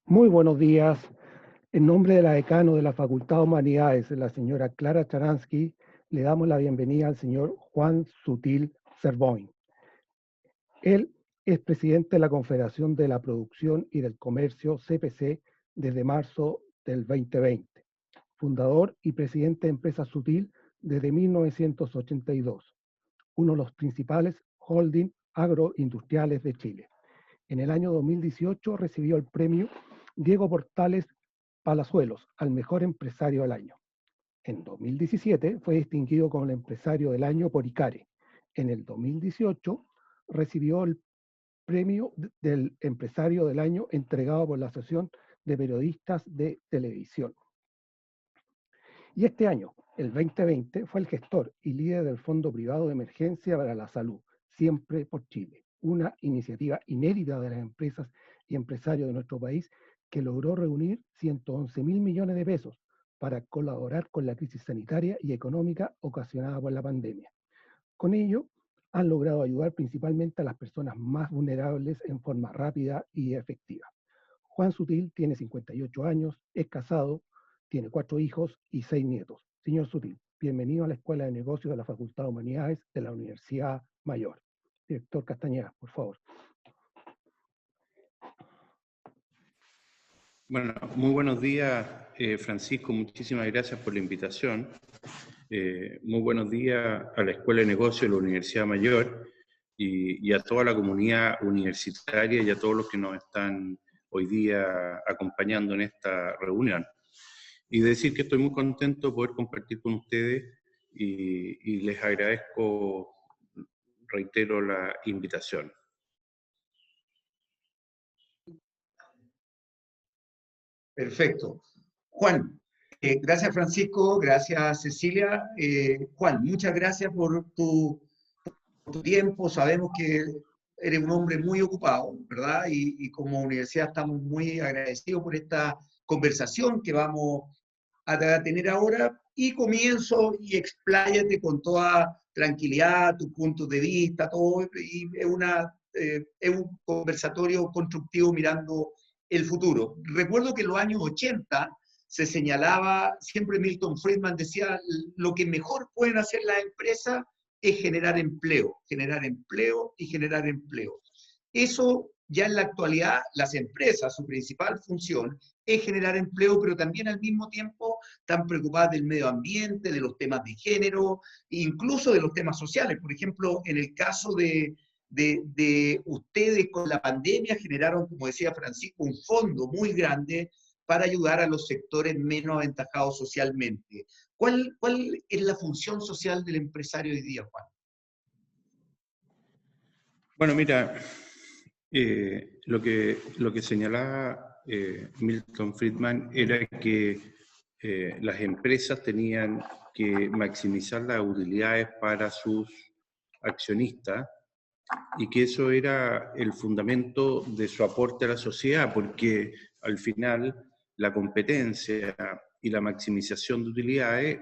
Muy buenos días. En nombre de la decano de la Facultad de Humanidades, la señora Clara Charansky, le damos la bienvenida al señor Juan Sutil Cervoin. Él es presidente de la Confederación de la Producción y del Comercio, CPC, desde marzo del 2020, fundador y presidente de Empresa Sutil desde 1982, uno de los principales holding agroindustriales de Chile. En el año 2018 recibió el premio Diego Portales Palazuelos al mejor empresario del año. En 2017 fue distinguido como el empresario del año por ICARE. En el 2018 recibió el premio del empresario del año entregado por la Asociación de Periodistas de Televisión. Y este año, el 2020, fue el gestor y líder del Fondo Privado de Emergencia para la Salud, Siempre por Chile, una iniciativa inédita de las empresas y empresarios de nuestro país que logró reunir 111.000 millones de pesos para colaborar con la crisis sanitaria y económica ocasionada por la pandemia. Con ello, han logrado ayudar principalmente a las personas más vulnerables en forma rápida y efectiva. Juan Sutil tiene 58 años, es casado, tiene 4 hijos y 6 nietos. Señor Sutil, bienvenido a la Escuela de Negocios de la Facultad de Humanidades de la Universidad Mayor. Director Castañeda, por favor. Bueno, muy buenos días, Francisco. Muchísimas gracias por la invitación. Muy buenos días a la Escuela de Negocios de la Universidad Mayor y a toda la comunidad universitaria y a todos los que nos están hoy día acompañando en esta reunión. Y decir que estoy muy contento de poder compartir con ustedes y les agradezco, reitero, la invitación. Perfecto. Juan, gracias Francisco, gracias Cecilia. Juan, muchas gracias por tu tiempo. Sabemos que eres un hombre muy ocupado, ¿verdad? Y como universidad estamos muy agradecidos por esta conversación que vamos a tener ahora. Y comienzo y expláyate con toda tranquilidad, tus puntos de vista, todo. Y es un conversatorio constructivo mirando el futuro. Recuerdo que en los años 80 se señalaba, siempre Milton Friedman decía, lo que mejor pueden hacer las empresas es generar empleo y generar empleo. Eso ya en la actualidad, las empresas, su principal función es generar empleo, pero también al mismo tiempo están preocupadas del medio ambiente, de los temas de género, incluso de los temas sociales. Por ejemplo, en el caso de ustedes con la pandemia generaron, como decía Francisco, un fondo muy grande para ayudar a los sectores menos aventajados socialmente. ¿Cuál es la función social del empresario hoy día, Juan? Bueno, mira, lo que señalaba Milton Friedman era que las empresas tenían que maximizar las utilidades para sus accionistas y que eso era el fundamento de su aporte a la sociedad, porque al final la competencia y la maximización de utilidades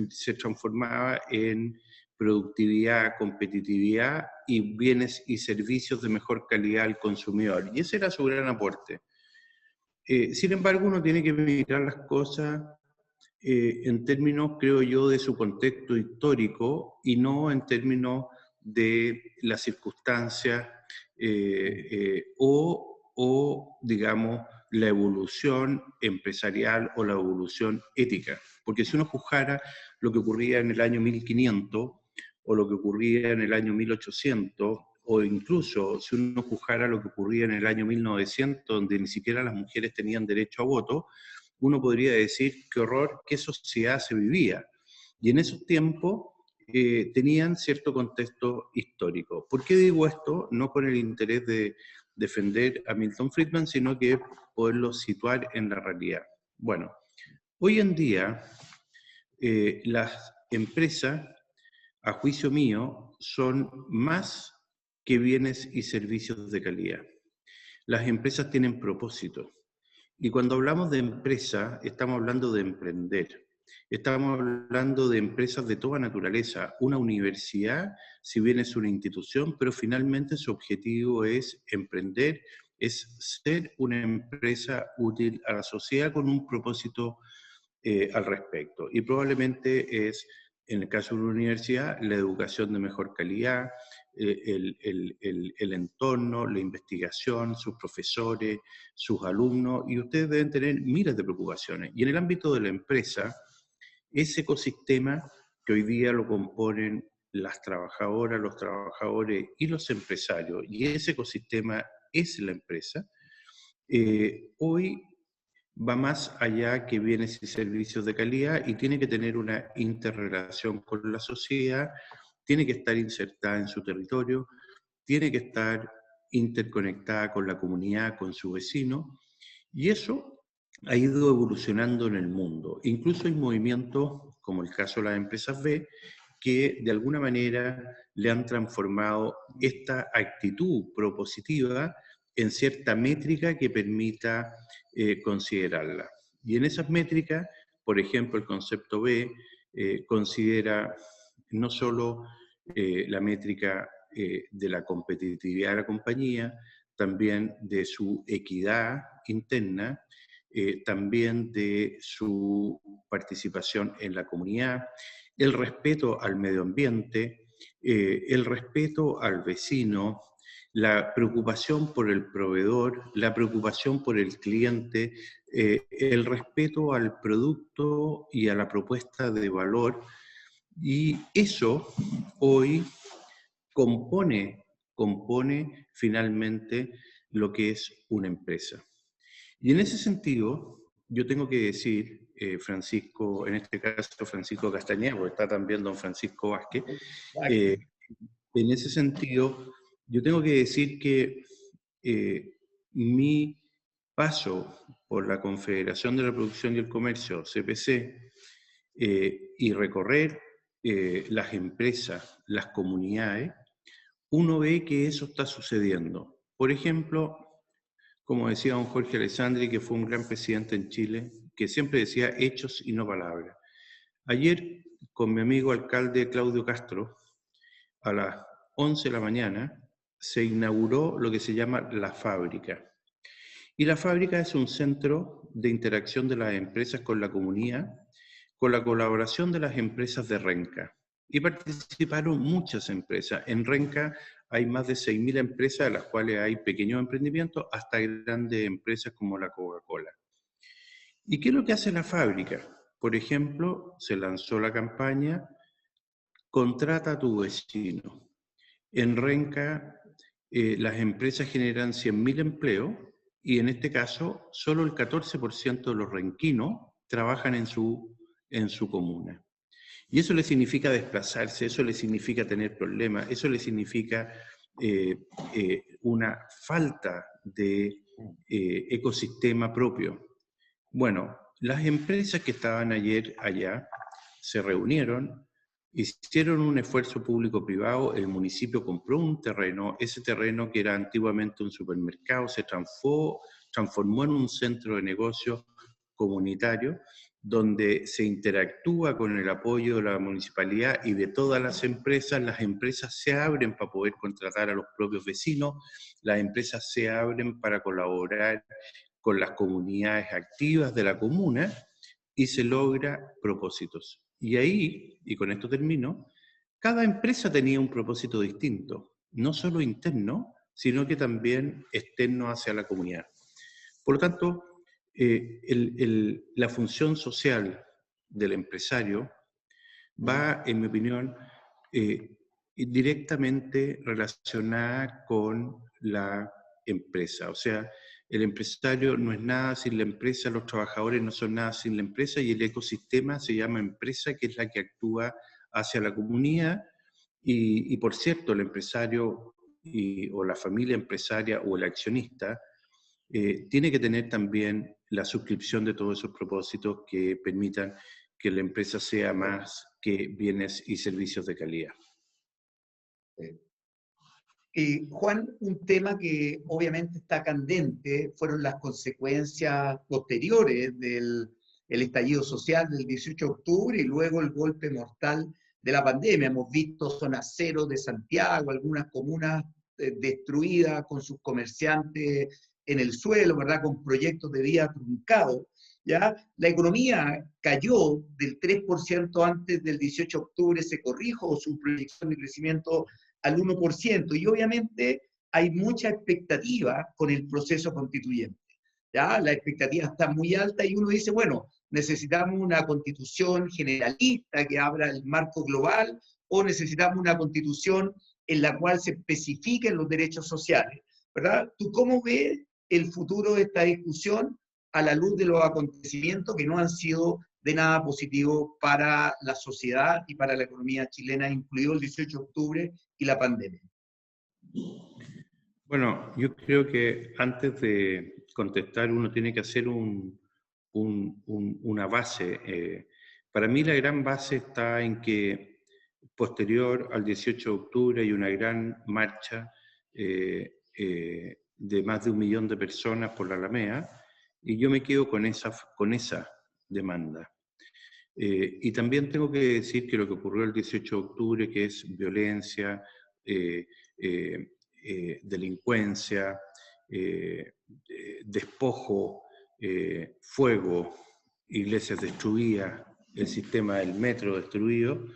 se transformaba en productividad, competitividad y bienes y servicios de mejor calidad al consumidor. Y ese era su gran aporte. Sin embargo, uno tiene que mirar las cosas en términos, creo yo, de su contexto histórico y no en términos de las circunstancias o, digamos, la evolución empresarial o la evolución ética. Porque si uno juzgara lo que ocurría en el año 1500 o lo que ocurría en el año 1800, o incluso si uno juzgara lo que ocurría en el año 1900, donde ni siquiera las mujeres tenían derecho a voto, uno podría decir qué horror, qué sociedad se vivía. Y en esos tiempos tenían cierto contexto histórico. ¿Por qué digo esto? No con el interés de defender a Milton Friedman, sino que poderlo situar en la realidad. Bueno, hoy en día las empresas, a juicio mío, son más que bienes y servicios de calidad. Las empresas tienen propósito. Y cuando hablamos de empresa, estamos hablando de emprender. Estamos hablando de empresas de toda naturaleza. Una universidad, si bien es una institución, pero finalmente su objetivo es emprender, es ser una empresa útil a la sociedad con un propósito al respecto. Y probablemente es, en el caso de una universidad, la educación de mejor calidad, el entorno, la investigación, sus profesores, sus alumnos, y ustedes deben tener miles de preocupaciones. Y en el ámbito de la empresa, ese ecosistema que hoy día lo componen las trabajadoras, los trabajadores y los empresarios, y ese ecosistema es la empresa, hoy va más allá que bienes y servicios de calidad y tiene que tener una interrelación con la sociedad, tiene que estar insertada en su territorio, tiene que estar interconectada con la comunidad, con su vecino, y eso ha ido evolucionando en el mundo. Incluso hay movimientos, como el caso de las empresas B, que de alguna manera le han transformado esta actitud propositiva en cierta métrica que permita considerarla. Y en esas métricas, por ejemplo, el concepto B considera no solo la métrica de la competitividad de la compañía, también de su equidad interna, también de su participación en la comunidad, el respeto al medio ambiente, el respeto al vecino, la preocupación por el proveedor, la preocupación por el cliente, el respeto al producto y a la propuesta de valor. Y eso hoy compone finalmente lo que es una empresa. Y en ese sentido, yo tengo que decir, Francisco, en este caso Francisco Castañeda, porque está también don Francisco Vázquez, en ese sentido, yo tengo que decir que mi paso por la Confederación de la Producción y el Comercio, CPC, y recorrer las empresas, las comunidades, uno ve que eso está sucediendo. Por ejemplo, como decía don Jorge Alessandri, que fue un gran presidente en Chile, que siempre decía hechos y no palabras. Ayer, con mi amigo alcalde Claudio Castro, a las 11 de la mañana, se inauguró lo que se llama La Fábrica. Y La Fábrica es un centro de interacción de las empresas con la comunidad, con la colaboración de las empresas de Renca. Y participaron muchas empresas. En Renca hay más de 6.000 empresas, de las cuales hay pequeños emprendimientos, hasta grandes empresas como la Coca-Cola. ¿Y qué es lo que hace La Fábrica? Por ejemplo, se lanzó la campaña Contrata a tu vecino. En Renca, las empresas generan 100.000 empleos y en este caso, solo el 14% de los renquinos trabajan en su comuna. Y eso le significa desplazarse, eso le significa tener problemas, eso le significa una falta de ecosistema propio. Bueno, las empresas que estaban ayer allá se reunieron, hicieron un esfuerzo público-privado, el municipio compró un terreno, ese terreno que era antiguamente un supermercado se transformó en un centro de negocio comunitario, donde se interactúa con el apoyo de la municipalidad y de todas las empresas se abren para poder contratar a los propios vecinos, las empresas se abren para colaborar con las comunidades activas de la comuna y se logra propósitos. Y ahí, y con esto termino, cada empresa tenía un propósito distinto, no solo interno, sino que también externo hacia la comunidad. Por lo tanto, la función social del empresario va, en mi opinión, directamente relacionada con la empresa. O sea, el empresario no es nada sin la empresa, los trabajadores no son nada sin la empresa y el ecosistema se llama empresa, que es la que actúa hacia la comunidad. Y por cierto, el empresario o la familia empresaria o el accionista tiene que tener también la suscripción de todos esos propósitos que permitan que la empresa sea más que bienes y servicios de calidad. Juan, un tema que obviamente está candente fueron las consecuencias posteriores del estallido social del 18 de octubre y luego el golpe mortal de la pandemia. Hemos visto zona cero de Santiago, algunas comunas destruidas con sus comerciantes en el suelo, ¿verdad? Con proyectos de vida truncados, ¿ya? La economía cayó del 3% antes del 18 de octubre, se corrijo su proyección de crecimiento al 1%, y obviamente hay mucha expectativa con el proceso constituyente, ¿ya? La expectativa está muy alta y uno dice, bueno, necesitamos una constitución generalista que abra el marco global, o necesitamos una constitución en la cual se especifiquen los derechos sociales, ¿verdad? ¿Tú cómo ves el futuro de esta discusión a la luz de los acontecimientos que no han sido de nada positivo para la sociedad y para la economía chilena, incluido el 18 de octubre y la pandemia? Bueno, yo creo que antes de contestar uno tiene que hacer una base. Para mí la gran base está en que posterior al 18 de octubre hay una gran marcha de más de 1 millón de personas por la Alameda, y yo me quedo con esa demanda. Y también tengo que decir que lo que ocurrió el 18 de octubre, que es violencia, delincuencia, despojo, fuego, iglesias destruidas, el sistema del metro destruido,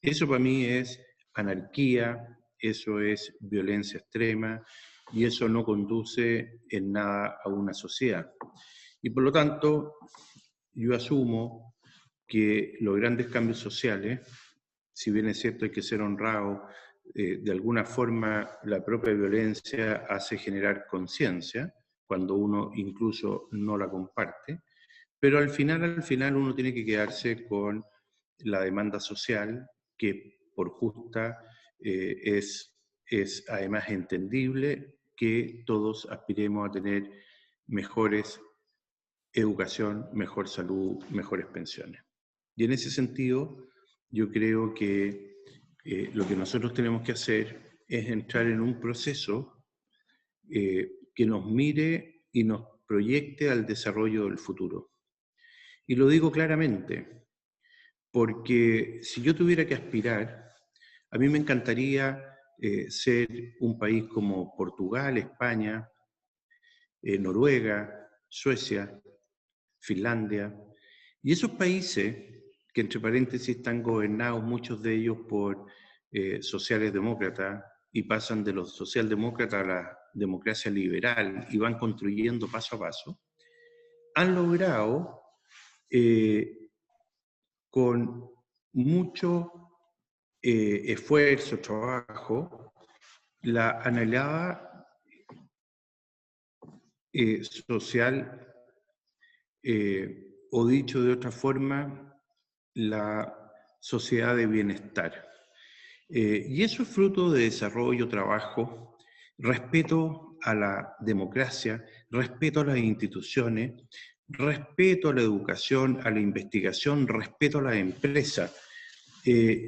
eso para mí es anarquía, eso es violencia extrema, y eso no conduce en nada a una sociedad. Y por lo tanto, yo asumo que los grandes cambios sociales, si bien es cierto hay que ser honrado, de alguna forma la propia violencia hace generar conciencia, cuando uno incluso no la comparte, pero al final uno tiene que quedarse con la demanda social, que por justa es además entendible que todos aspiremos a tener mejores educación, mejor salud, mejores pensiones. Y en ese sentido, yo creo que lo que nosotros tenemos que hacer es entrar en un proceso que nos mire y nos proyecte al desarrollo del futuro. Y lo digo claramente, porque si yo tuviera que aspirar, a mí me encantaría ser un país como Portugal, España, Noruega, Suecia, Finlandia, y esos países que entre paréntesis están gobernados, muchos de ellos por sociales demócratas, y pasan de los socialdemócratas a la democracia liberal y van construyendo paso a paso, han logrado con mucho esfuerzo, trabajo, la anhelada social, o dicho de otra forma, la sociedad de bienestar. Y eso es fruto de desarrollo, trabajo, respeto a la democracia, respeto a las instituciones, respeto a la educación, a la investigación, respeto a las empresas.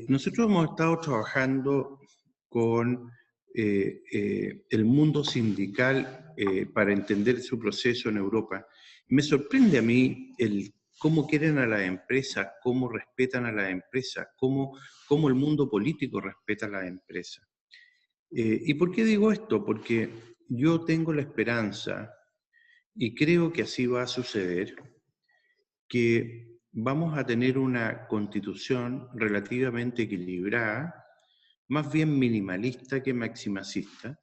Nosotros hemos estado trabajando con el mundo sindical para entender su proceso en Europa. Me sorprende a mí cómo quieren a las empresas, cómo respetan a las empresas, cómo el mundo político respeta a las empresas. ¿Y por qué digo esto? Porque yo tengo la esperanza, y creo que así va a suceder, que vamos a tener una constitución relativamente equilibrada, más bien minimalista que maximacista,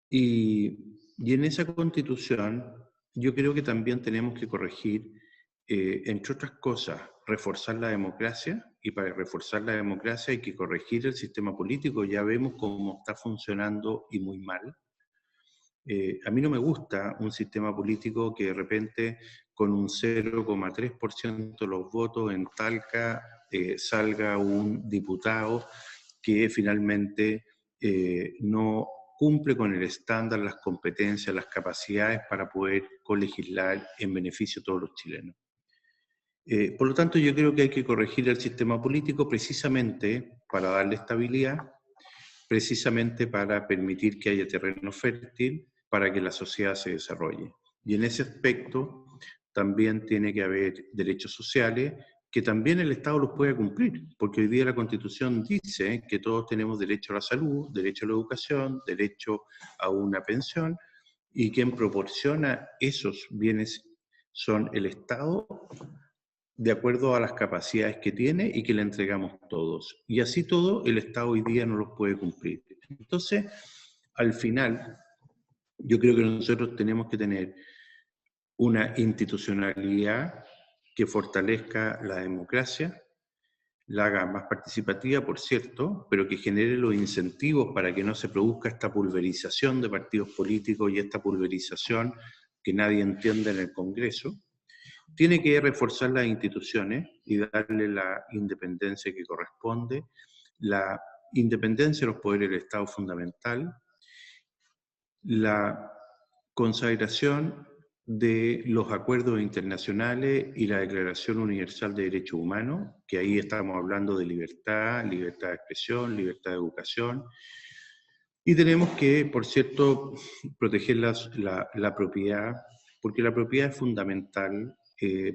y en esa constitución yo creo que también tenemos que corregir, entre otras cosas, reforzar la democracia, y para reforzar la democracia hay que corregir el sistema político. Ya vemos cómo está funcionando y muy mal. A mí no me gusta un sistema político que de repente con un 0,3% de los votos en Talca salga un diputado que finalmente no cumple con el estándar, las competencias, las capacidades para poder colegislar en beneficio de todos los chilenos. Por lo tanto, yo creo que hay que corregir el sistema político precisamente para darle estabilidad, precisamente para permitir que haya terreno fértil para que la sociedad se desarrolle. Y en ese aspecto también tiene que haber derechos sociales que también el Estado los pueda cumplir, porque hoy día la Constitución dice que todos tenemos derecho a la salud, derecho a la educación, derecho a una pensión, y quien proporciona esos bienes son el Estado, de acuerdo a las capacidades que tiene y que le entregamos todos. Y así todo, el Estado hoy día no los puede cumplir. Entonces, al final, yo creo que nosotros tenemos que tener una institucionalidad que fortalezca la democracia, la haga más participativa, por cierto, pero que genere los incentivos para que no se produzca esta pulverización de partidos políticos y esta pulverización que nadie entiende en el Congreso. Tiene que reforzar las instituciones y darle la independencia que corresponde. La independencia de los poderes del Estado es fundamental. La consagración de los acuerdos internacionales y la Declaración Universal de Derechos Humanos, que ahí estamos hablando de libertad, libertad de expresión, libertad de educación. Y tenemos que, por cierto, proteger la propiedad, porque la propiedad es fundamental,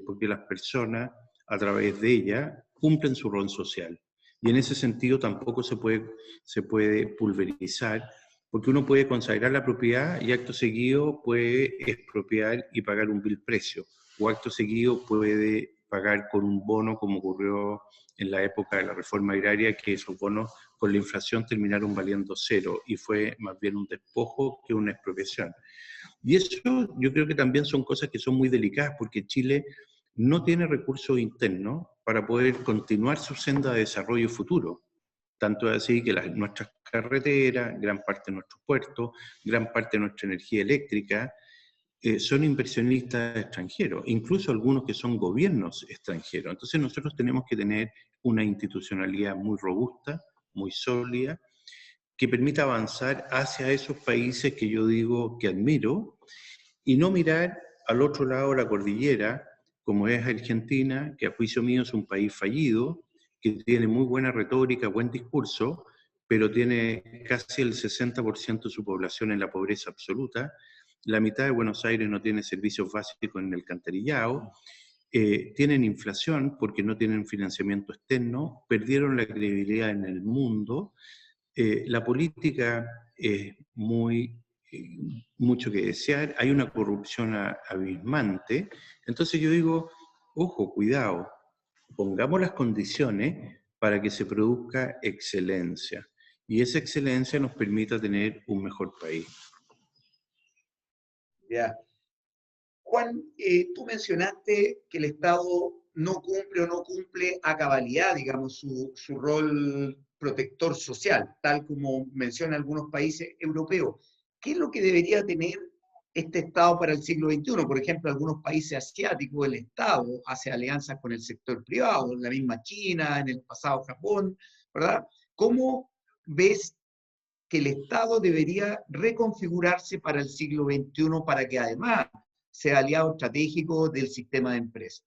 porque las personas, a través de ella, cumplen su rol social. Y en ese sentido tampoco se puede pulverizar, porque uno puede consagrar la propiedad y acto seguido puede expropiar y pagar un vil precio, o acto seguido puede pagar con un bono, como ocurrió en la época de la reforma agraria, que esos bonos con la inflación terminaron valiendo cero, y fue más bien un despojo que una expropiación. Y eso yo creo que también son cosas que son muy delicadas, porque Chile no tiene recursos internos para poder continuar su senda de desarrollo futuro. Tanto es así que nuestras carreteras, gran parte de nuestros puertos, gran parte de nuestra energía eléctrica, son inversionistas extranjeros, incluso algunos que son gobiernos extranjeros. Entonces nosotros tenemos que tener una institucionalidad muy robusta, muy sólida, que permita avanzar hacia esos países que yo digo que admiro, y no mirar al otro lado de la cordillera, como es Argentina, que a juicio mío es un país fallido, que tiene muy buena retórica, buen discurso, pero tiene casi el 60% de su población en la pobreza absoluta. La mitad de Buenos Aires no tiene servicios básicos en el alcantarillado. Tienen inflación porque no tienen financiamiento externo, perdieron la credibilidad en el mundo. La política es mucho que desear, hay una corrupción abismante. Entonces yo digo, ojo, cuidado, pongamos las condiciones para que se produzca excelencia, y esa excelencia nos permita tener un mejor país. Ya. Juan, tú mencionaste que el Estado no cumple o no cumple a cabalidad, digamos, su rol protector social, tal como mencionan algunos países europeos. ¿Qué es lo que debería tener este Estado para el siglo XXI? Por ejemplo, algunos países asiáticos, el Estado hace alianzas con el sector privado, la misma China, en el pasado Japón, ¿verdad? ¿Cómo ves que el Estado debería reconfigurarse para el siglo XXI para que además sea aliado estratégico del sistema de empresas?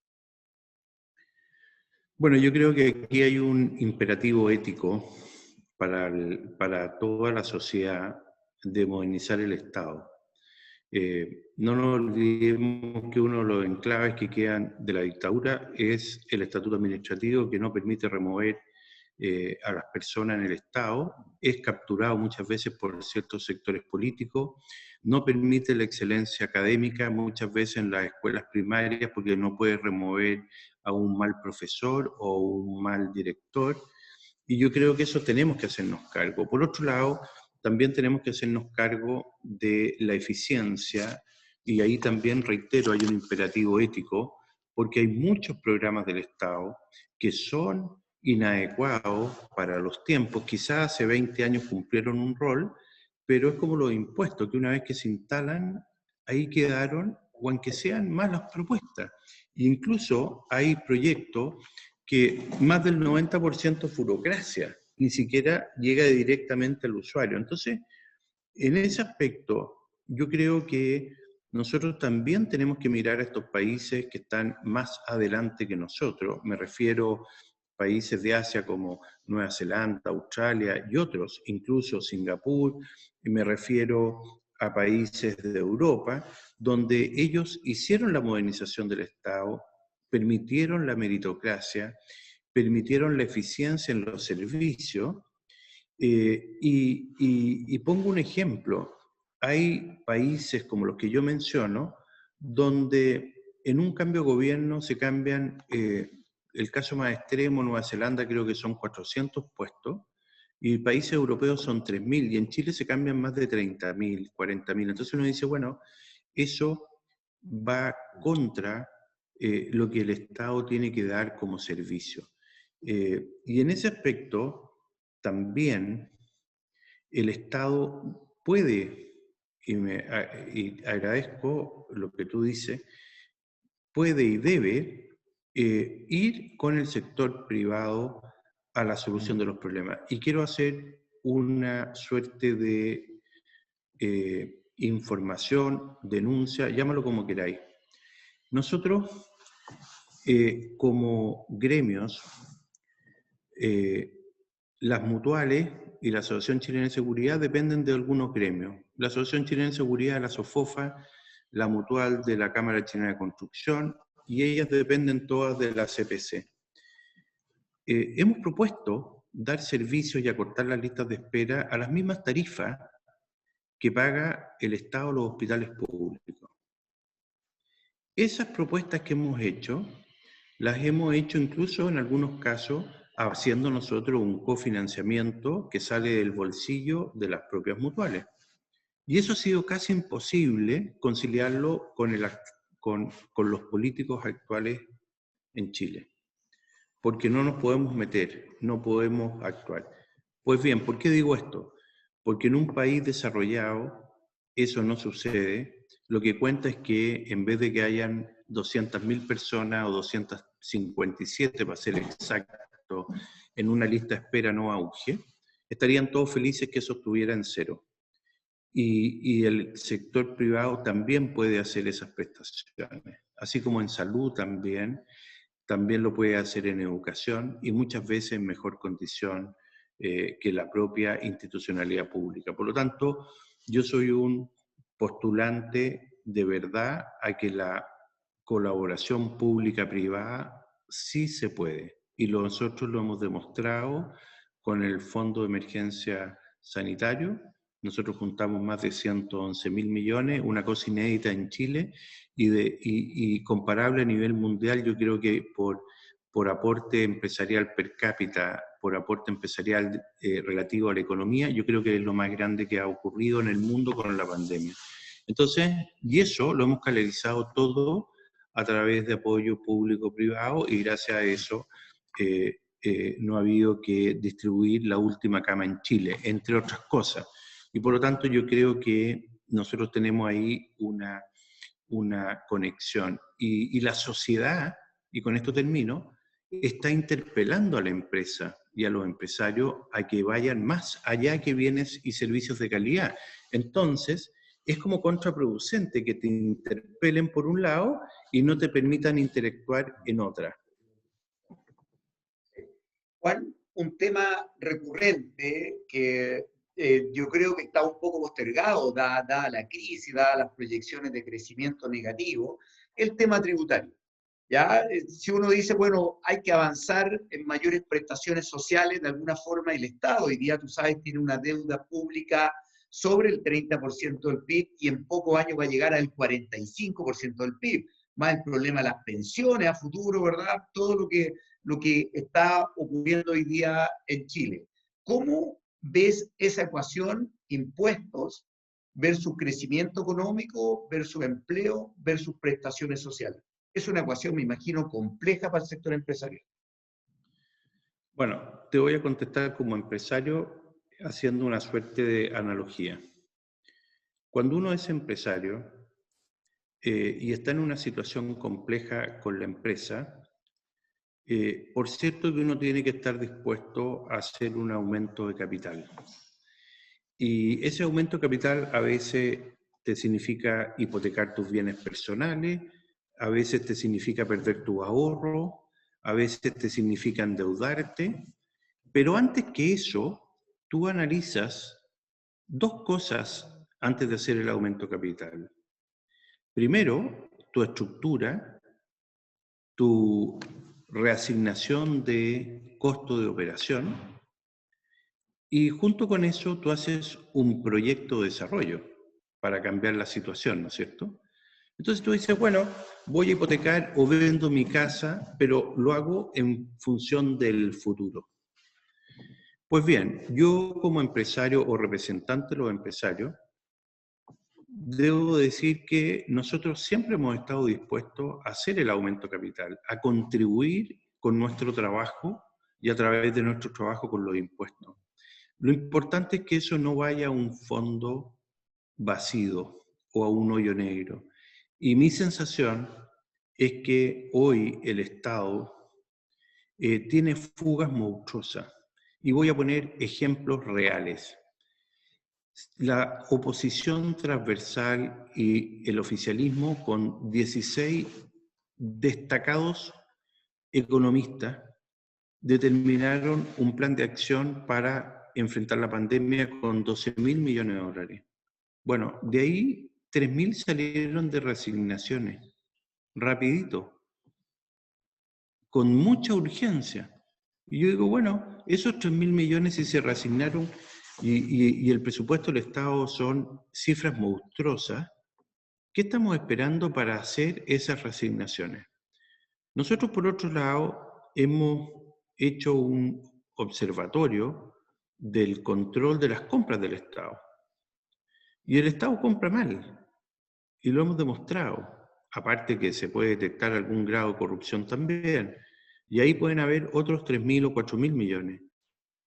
Bueno, yo creo que aquí hay un imperativo ético para toda la sociedad de modernizar el Estado. No nos olvidemos que uno de los enclaves que quedan de la dictadura es el estatuto administrativo, que no permite remover a las personas en el Estado, es capturado muchas veces por ciertos sectores políticos, no permite la excelencia académica muchas veces en las escuelas primarias porque no puede remover a un mal profesor o un mal director, y yo creo que eso tenemos que hacernos cargo. Por otro lado, también tenemos que hacernos cargo de la eficiencia, y ahí también reitero, hay un imperativo ético, porque hay muchos programas del Estado que son inadecuados para los tiempos. Quizás hace 20 años cumplieron un rol, pero es como los impuestos, que una vez que se instalan, ahí quedaron, o aunque sean malas propuestas. E incluso hay proyectos que más del 90% es burocracia, ni siquiera llega directamente al usuario. Entonces, en ese aspecto, yo creo que nosotros también tenemos que mirar a estos países que están más adelante que nosotros. Me refiero a países de Asia como Nueva Zelanda, Australia y otros, incluso Singapur, y me refiero a países de Europa, donde ellos hicieron la modernización del Estado, permitieron la meritocracia, permitieron la eficiencia en los servicios. Y pongo un ejemplo. hay países como los que yo menciono, donde en un cambio de gobierno se cambian, el caso más extremo, Nueva Zelanda creo que son 400 puestos, y países europeos son 3.000, y en Chile se cambian más de 30.000, 40.000. Entonces uno dice, bueno, eso va contra lo que el Estado tiene que dar como servicio. Y en ese aspecto, también el Estado puede, y agradezco lo que tú dices, puede y debe ir con el sector privado a la solución de los problemas. Y quiero hacer una suerte de información, denuncia, llámalo como queráis. Nosotros, como gremios, las mutuales y la Asociación Chilena de Seguridad dependen de algunos gremios. La Asociación Chilena de Seguridad, la SOFOFA, la mutual de la Cámara Chilena de Construcción, y ellas dependen todas de la CPC. Hemos propuesto dar servicios y acortar las listas de espera a las mismas tarifas que paga el Estado a los hospitales públicos. Esas propuestas que hemos hecho, las hemos hecho incluso en algunos casos haciendo nosotros un cofinanciamiento que sale del bolsillo de las propias mutuales. Y eso ha sido casi imposible conciliarlo con los políticos actuales en Chile, porque no nos podemos meter, no podemos actuar. Pues bien, ¿por qué digo esto? Porque en un país desarrollado eso no sucede. Lo que cuenta es que en vez de que hayan 200.000 personas o 257, para ser exacto, en una lista de espera no auge, estarían todos felices que eso estuviera en cero. Y el sector privado también puede hacer esas prestaciones, así como en salud también lo puede hacer en educación y muchas veces en mejor condición que la propia institucionalidad pública. Por lo tanto, yo soy un postulante de verdad a que la colaboración pública-privada sí se puede. Y nosotros lo hemos demostrado con el Fondo de Emergencia Sanitario. Nosotros juntamos más de 111.000 millones, una cosa inédita en Chile, y comparable a nivel mundial. Yo creo que por aporte empresarial per cápita, por aporte empresarial relativo a la economía, yo creo que es lo más grande que ha ocurrido en el mundo con la pandemia. Entonces, y eso lo hemos canalizado todo a través de apoyo público-privado, y gracias a eso no ha habido que distribuir la última cama en Chile, entre otras cosas. Y por lo tanto yo creo que nosotros tenemos ahí una conexión. Y la sociedad, y con esto termino, está interpelando a la empresa y a los empresarios a que vayan más allá que bienes y servicios de calidad. Entonces, es como contraproducente que te interpelen por un lado y no te permitan interactuar en otra. Juan, un tema recurrente que yo creo que está un poco postergado, dada la crisis, dadas las proyecciones de crecimiento negativo, el tema tributario. ¿Ya? Si uno dice, bueno, hay que avanzar en mayores prestaciones sociales, de alguna forma el Estado hoy día, tú sabes, tiene una deuda pública sobre el 30% del PIB y en pocos años va a llegar al 45% del PIB, más el problema de las pensiones a futuro, ¿verdad? Todo lo que está ocurriendo hoy día en Chile. ¿Cómo ves esa ecuación, impuestos versus crecimiento económico, versus empleo, versus prestaciones sociales? Es una ecuación, me imagino, compleja para el sector empresarial. Bueno, te voy a contestar como empresario haciendo una suerte de analogía. Cuando uno es empresario y está en una situación compleja con la empresa, por cierto que uno tiene que estar dispuesto a hacer un aumento de capital. Y ese aumento de capital a veces te significa hipotecar tus bienes personales, a veces te significa perder tu ahorro, a veces te significa endeudarte, pero antes que eso, tú analizas dos cosas antes de hacer el aumento de capital. Primero, tu estructura, tu reasignación de costo de operación, y junto con eso tú haces un proyecto de desarrollo. para cambiar la situación, ¿no es cierto? Entonces tú dices, bueno, voy a hipotecar o vendo mi casa, pero lo hago en función del futuro. Pues bien, yo como empresario o representante de los empresarios, debo decir que nosotros siempre hemos estado dispuestos a hacer el aumento capital, a contribuir con nuestro trabajo y a través de nuestro trabajo con los impuestos. Lo importante es que eso no vaya a un fondo vacío o a un hoyo negro. Y mi sensación es que hoy el Estado tiene fugas monstruosas. Y voy a poner ejemplos reales. La oposición transversal y el oficialismo con 16 destacados economistas determinaron un plan de acción para enfrentar la pandemia con 12.000 millones de dólares. Bueno, de ahí 3.000 salieron de resignaciones, rapidito, con mucha urgencia. Y yo digo, bueno, esos 3.000 millones si se reasignaron y el presupuesto del Estado son cifras monstruosas, ¿qué estamos esperando para hacer esas reasignaciones? Nosotros, por otro lado, hemos hecho un observatorio del control de las compras del Estado. Y el Estado compra mal, y lo hemos demostrado. Aparte que se puede detectar algún grado de corrupción también. Y ahí pueden haber otros 3.000 o 4.000 millones.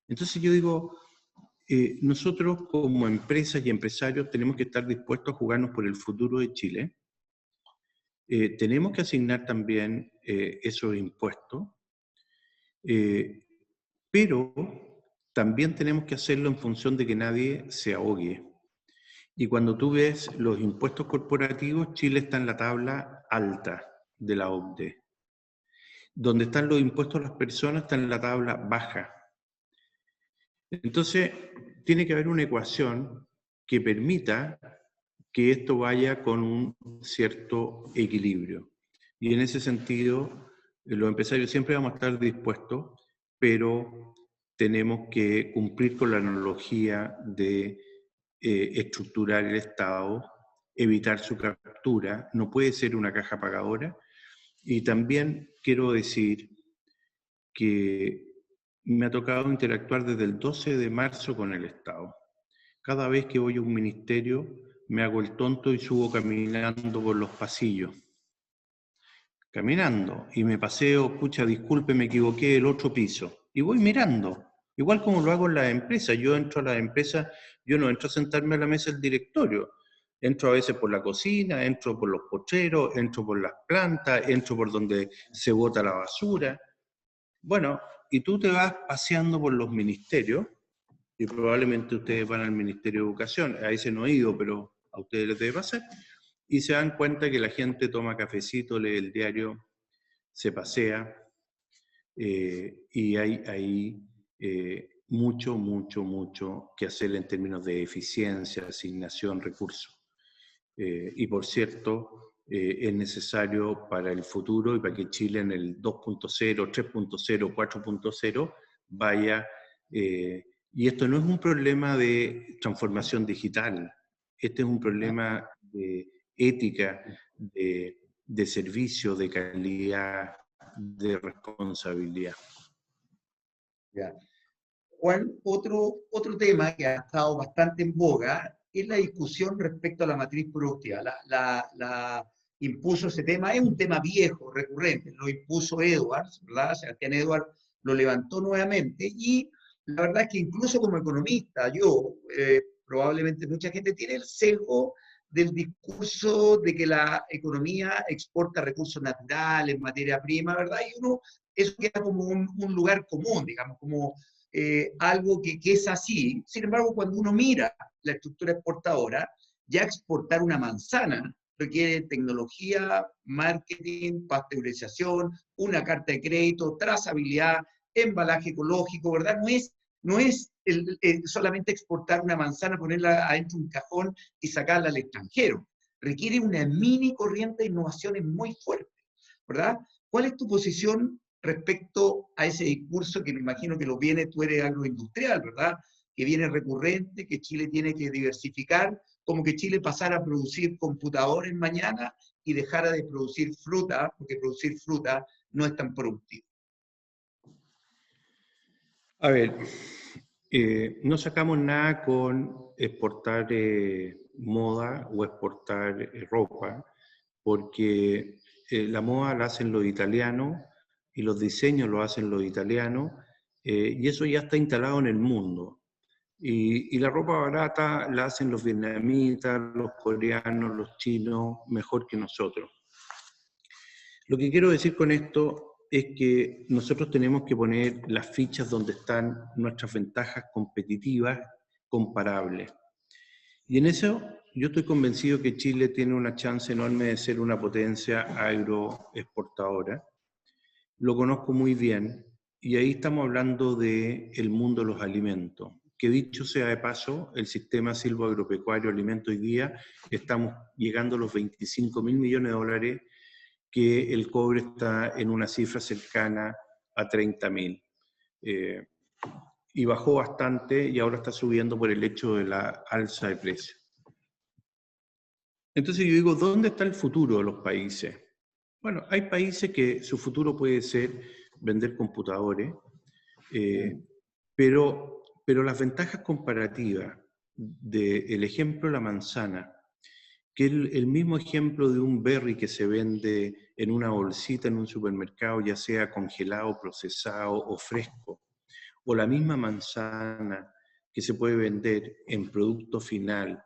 Entonces yo digo, nosotros como empresas y empresarios tenemos que estar dispuestos a jugarnos por el futuro de Chile. Tenemos que asignar también esos impuestos, pero también tenemos que hacerlo en función de que nadie se ahogue. Y cuando tú ves los impuestos corporativos, Chile está en la tabla alta de la OCDE. Donde están los impuestos a las personas está en la tabla baja. Entonces, tiene que haber una ecuación que permita que esto vaya con un cierto equilibrio. Y en ese sentido, los empresarios siempre vamos a estar dispuestos, pero tenemos que cumplir con la analogía de estructurar el Estado, evitar su captura, no puede ser una caja pagadora. Y también quiero decir que me ha tocado interactuar desde el 12 de marzo con el Estado. Cada vez que voy a un ministerio me hago el tonto y subo caminando por los pasillos. Caminando. Y me paseo, pucha, disculpe, me equivoqué, el otro piso. Y voy mirando. Igual como lo hago en las empresas. Yo entro a las empresas, yo no entro a sentarme a la mesa del directorio. Entro a veces por la cocina, entro por los potreros, entro por las plantas, entro por donde se bota la basura. Bueno, y tú te vas paseando por los ministerios, y probablemente ustedes van al Ministerio de Educación, a ese no he ido, pero a ustedes les debe pasar, y se dan cuenta que la gente toma cafecito, lee el diario, se pasea, y hay mucho que hacer en términos de eficiencia, asignación, recursos. Y por cierto, es necesario para el futuro y para que Chile en el 2.0, 3.0, 4.0 vaya, y esto no es un problema de transformación digital, este es un problema de ética, de servicio, de calidad, de responsabilidad. Ya. Juan, otro tema que ha estado bastante en boga es la discusión respecto a la matriz productiva. La impuso ese tema, es un tema viejo, recurrente, lo impuso Edwards, ¿verdad? Sebastián Edwards lo levantó nuevamente y la verdad es que incluso como economista, yo, probablemente mucha gente tiene el sesgo del discurso de que la economía exporta recursos naturales, materia prima, ¿verdad? Y uno, eso queda como un lugar común, digamos, como algo que es así. Sin embargo, cuando uno mira la estructura exportadora, ya exportar una manzana requiere tecnología, marketing, pasteurización, una carta de crédito, trazabilidad, embalaje ecológico, ¿verdad? No es solamente exportar una manzana, ponerla adentro de un cajón y sacarla al extranjero. Requiere una mini corriente de innovaciones muy fuerte, ¿verdad? ¿Cuál es tu posición respecto a ese discurso que me imagino que lo viene, tú eres agroindustrial, ¿verdad? Que viene recurrente, que Chile tiene que diversificar, como que Chile pasara a producir computadores mañana y dejara de producir fruta, porque producir fruta no es tan productivo. A ver, no sacamos nada con exportar moda o exportar ropa, porque la moda la hacen los italianos y los diseños lo hacen los italianos, y eso ya está instalado en el mundo. Y la ropa barata la hacen los vietnamitas, los coreanos, los chinos, mejor que nosotros. Lo que quiero decir con esto es que nosotros tenemos que poner las fichas donde están nuestras ventajas competitivas comparables. Y en eso yo estoy convencido que Chile tiene una chance enorme de ser una potencia agroexportadora. Lo conozco muy bien y ahí estamos hablando del mundo de los alimentos. Que dicho sea de paso, el sistema silvoagropecuario alimento hoy día estamos llegando a los 25.000 millones de dólares, que el cobre está en una cifra cercana a 30.000. Y bajó bastante y ahora está subiendo por el hecho de la alza de precios. Entonces yo digo, ¿dónde está el futuro de los países? Bueno, hay países que su futuro puede ser vender computadores, pero las ventajas comparativas del ejemplo de la manzana, que es el mismo ejemplo de un berry que se vende en una bolsita en un supermercado, ya sea congelado, procesado o fresco, o la misma manzana que se puede vender en producto final,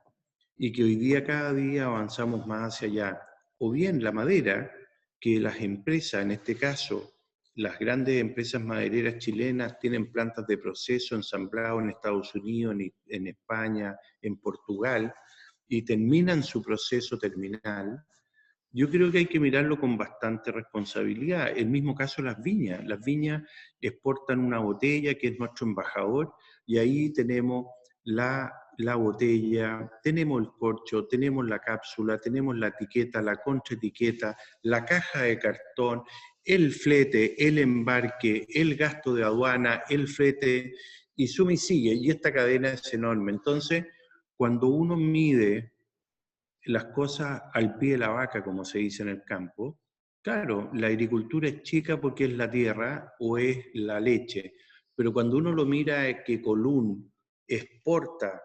y que hoy día cada día avanzamos más hacia allá, o bien la madera, que las empresas, en este caso, las grandes empresas madereras chilenas tienen plantas de proceso ensamblado en Estados Unidos, en España, en Portugal, y terminan su proceso terminal. Yo creo que hay que mirarlo con bastante responsabilidad. El mismo caso de las viñas. Las viñas exportan una botella que es nuestro embajador, y ahí tenemos la botella, tenemos el corcho, tenemos la cápsula, tenemos la etiqueta, la contraetiqueta, la caja de cartón, el flete, el embarque, el gasto de aduana, el flete, y suma y sigue, y esta cadena es enorme. Entonces, cuando uno mide las cosas al pie de la vaca, como se dice en el campo, claro, la agricultura es chica porque es la tierra o es la leche, pero cuando uno lo mira es que Colún exporta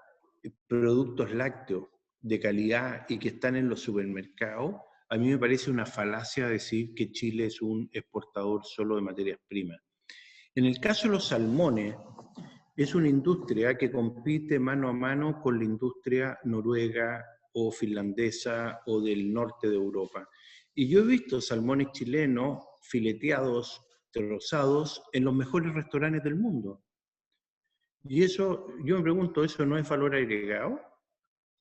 productos lácteos de calidad y que están en los supermercados, a mí me parece una falacia decir que Chile es un exportador solo de materias primas. En el caso de los salmones, es una industria que compite mano a mano con la industria noruega o finlandesa o del norte de Europa. Y yo he visto salmones chilenos fileteados, trozados, en los mejores restaurantes del mundo. Y eso, yo me pregunto, ¿eso no es valor agregado?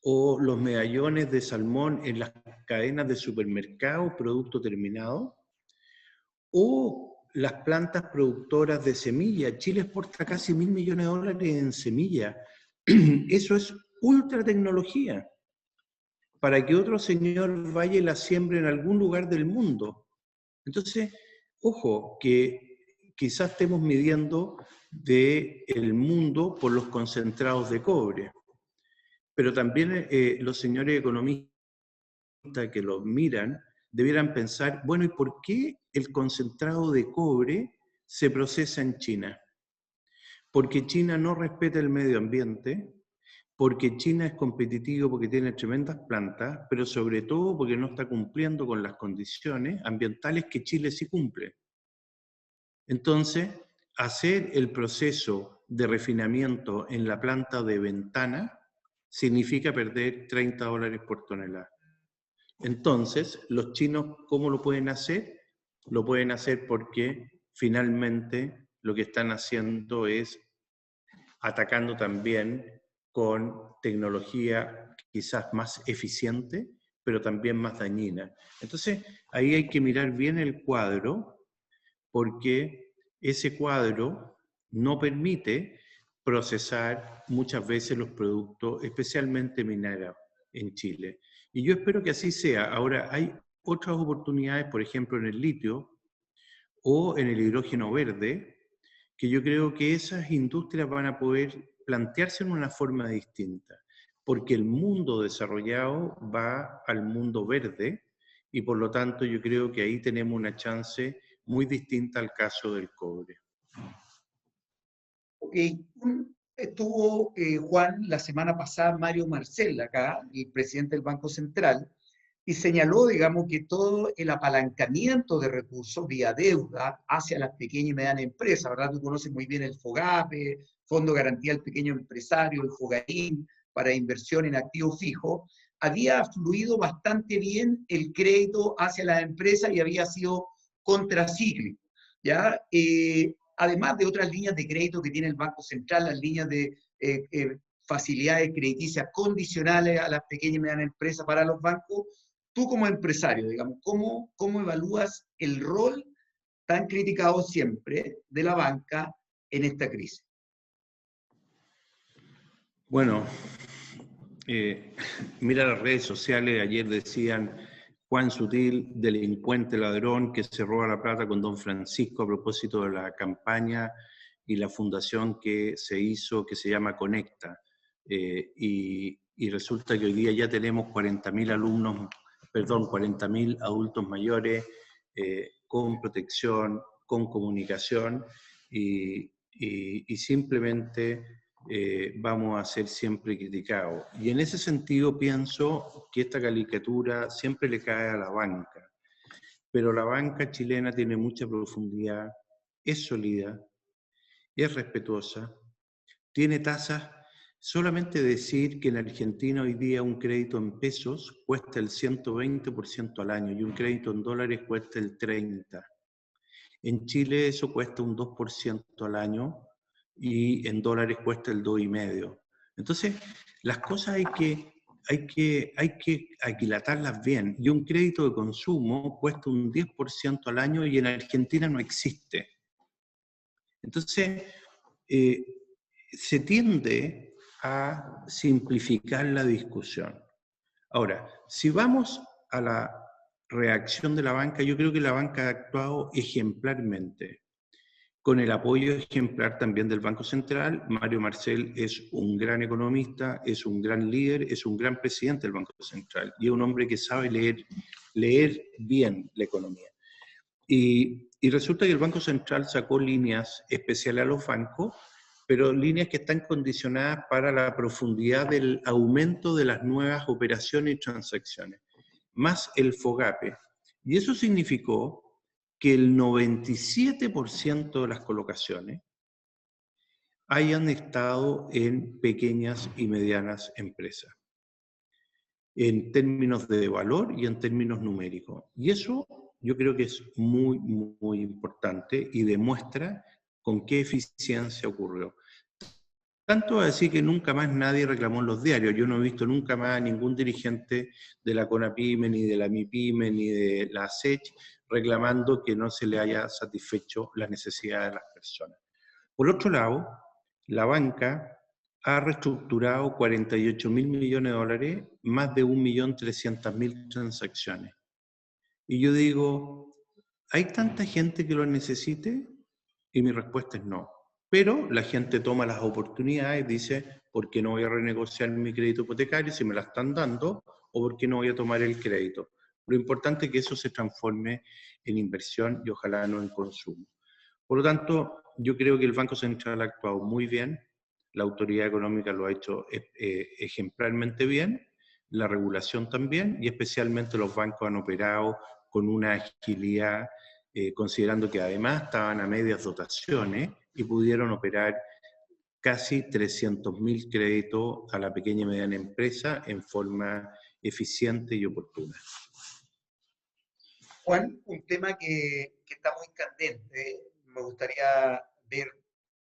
¿O los medallones de salmón en las cadenas de supermercado, producto terminado? ¿O las plantas productoras de semilla? Chile exporta casi 1.000 millones de dólares en semilla. Eso es ultra tecnología, para que otro señor vaya y la siembre en algún lugar del mundo. Entonces, ojo, que quizás estemos midiendo el mundo por los concentrados de cobre, pero también los señores economistas que los miran debieran pensar, bueno, ¿y por qué el concentrado de cobre se procesa en China? Porque China no respeta el medio ambiente, porque China es competitivo, porque tiene tremendas plantas, pero sobre todo porque no está cumpliendo con las condiciones ambientales que Chile sí cumple. Entonces, hacer el proceso de refinamiento en la planta de Ventana significa perder $30 por tonelada. Entonces, los chinos, ¿cómo lo pueden hacer? Lo pueden hacer porque finalmente lo que están haciendo es atacando también con tecnología quizás más eficiente, pero también más dañina. Entonces, ahí hay que mirar bien el cuadro, porque ese cuadro no permite procesar muchas veces los productos, especialmente mineros, en Chile. Y yo espero que así sea. Ahora, hay otras oportunidades, por ejemplo, en el litio o en el hidrógeno verde, que yo creo que esas industrias van a poder plantearse en una forma distinta. porque el mundo desarrollado va al mundo verde y por lo tanto yo creo que ahí tenemos una chance muy distinta al caso del cobre. Ok, estuvo Juan la semana pasada Mario Marcel acá, el presidente del Banco Central, y señaló, digamos, que todo el apalancamiento de recursos vía deuda hacia las pequeñas y medianas empresas, ¿verdad? Tú conoces muy bien el FOGAPE, Fondo de Garantía al Pequeño Empresario, el FOGAIN, para inversión en activos fijos, había fluido bastante bien el crédito hacia las empresas y había sido contracíclico, ¿ya? Además de otras líneas de crédito que tiene el Banco Central, las líneas de facilidades crediticias condicionales a las pequeñas y medianas empresas para los bancos. Tú como empresario, digamos, ¿cómo evalúas el rol tan criticado siempre de la banca en esta crisis? Bueno, mira las redes sociales, ayer decían Juan Sutil, delincuente ladrón que se roba la plata con don Francisco a propósito de la campaña y la fundación que se hizo, que se llama Conecta. Y resulta que hoy día ya tenemos 40.000 alumnos, perdón, 40.000 adultos mayores con protección, con comunicación y simplemente vamos a ser siempre criticados. Y en ese sentido pienso que esta caricatura siempre le cae a la banca, pero la banca chilena tiene mucha profundidad, es sólida, es respetuosa, tiene tasas. Solamente decir que en Argentina hoy día un crédito en pesos cuesta el 120% al año y un crédito en dólares cuesta el 30%. En Chile eso cuesta un 2% al año y en dólares cuesta el 2,5%. Entonces, las cosas hay que aquilatarlas bien. Y un crédito de consumo cuesta un 10% al año y en Argentina no existe. Entonces, se tiende a simplificar la discusión. Ahora, si vamos a la reacción de la banca, yo creo que la banca ha actuado ejemplarmente, con el apoyo ejemplar también del Banco Central. Mario Marcel es un gran economista, es un gran líder, es un gran presidente del Banco Central y es un hombre que sabe leer bien la economía. Y resulta que el Banco Central sacó líneas especiales a los bancos, pero líneas que están condicionadas para la profundidad del aumento de las nuevas operaciones y transacciones, más el FOGAPE. Y eso significó que el 97% de las colocaciones hayan estado en pequeñas y medianas empresas, en términos de valor y en términos numéricos. Y eso yo creo que es muy, muy importante y demuestra con qué eficiencia ocurrió. Tanto así que nunca más nadie reclamó en los diarios. Yo no he visto nunca más a ningún dirigente de la CONAPYME, ni de la MIPYME, ni de la ASECH reclamando que no se le haya satisfecho las necesidades de las personas. Por otro lado, la banca ha reestructurado 48.000 millones de dólares, más de 1.300.000 transacciones. Y yo digo, ¿hay tanta gente que lo necesite? Y mi respuesta es no. Pero la gente toma las oportunidades y dice, ¿por qué no voy a renegociar mi crédito hipotecario si me la están dando? ¿O por qué no voy a tomar el crédito? Lo importante es que eso se transforme en inversión y ojalá no en consumo. Por lo tanto, yo creo que el Banco Central ha actuado muy bien, la autoridad económica lo ha hecho ejemplarmente bien, la regulación también, y especialmente los bancos han operado con una agilidad, considerando que además estaban a medias dotaciones y pudieron operar casi 300.000 créditos a la pequeña y mediana empresa en forma eficiente y oportuna. Juan, un tema que está muy candente, me gustaría ver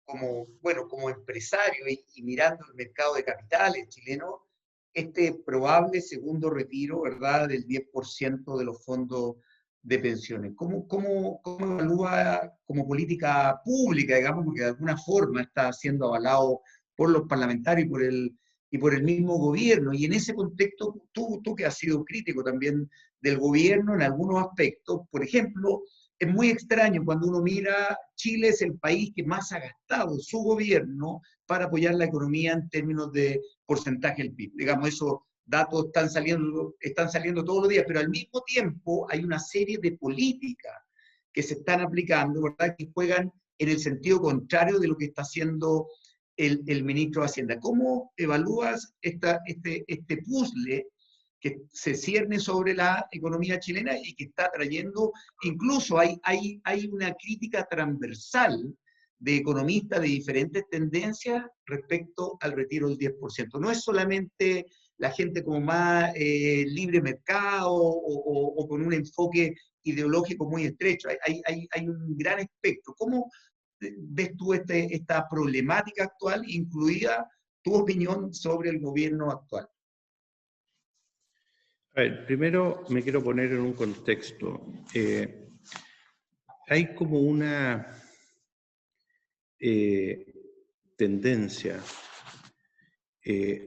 como, bueno, como empresario y mirando el mercado de capitales chileno, este probable segundo retiro, ¿verdad?, del 10% de los fondos de pensiones. ¿Cómo evalúa como política pública, digamos, porque de alguna forma está siendo avalado por los parlamentarios y por el y por el mismo gobierno. Y en ese contexto, tú que has sido crítico también del gobierno en algunos aspectos, por ejemplo, es muy extraño cuando uno mira, Chile es el país que más ha gastado su gobierno para apoyar la economía en términos de porcentaje del PIB. Digamos, esos datos están saliendo todos los días, pero al mismo tiempo hay una serie de políticas que se están aplicando, ¿verdad?, que juegan en el sentido contrario de lo que está haciendo el ministro de Hacienda. ¿Cómo evalúas este puzzle que se cierne sobre la economía chilena y que está trayendo, incluso hay una crítica transversal de economistas de diferentes tendencias respecto al retiro del 10%? No es solamente la gente como más libre mercado o con un enfoque ideológico muy estrecho, hay un gran espectro. ¿Cómo ves tú esta problemática actual, incluida tu opinión sobre el gobierno actual? A ver, primero me quiero poner en un contexto. Hay como una tendencia